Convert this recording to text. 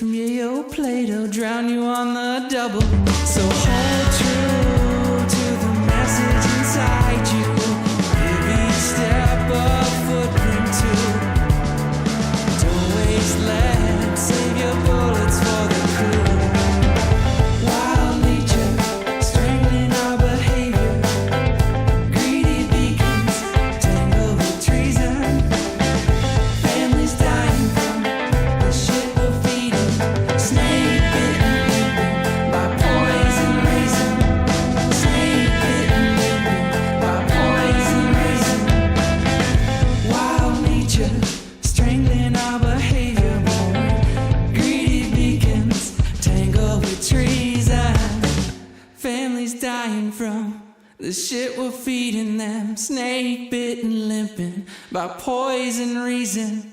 from Yayo Play-Doh, drown you on the double. So hold true to the message inside you. Every step a footprint too. Don't waste lead, save your bullets for the crew. Wild nature, strangling our behavior. Greedy beacons, tangled with treason. Families dying from the shit we're feeding. Snake bitten, limpin' by poison raisin. Snake bitten, limpin' by poison raisin. Wild nature, strangling our behavior. More greedy beacons, tangled with treason. Families dying from the shit we're feeding them. Snake bitten, limping by poison reason.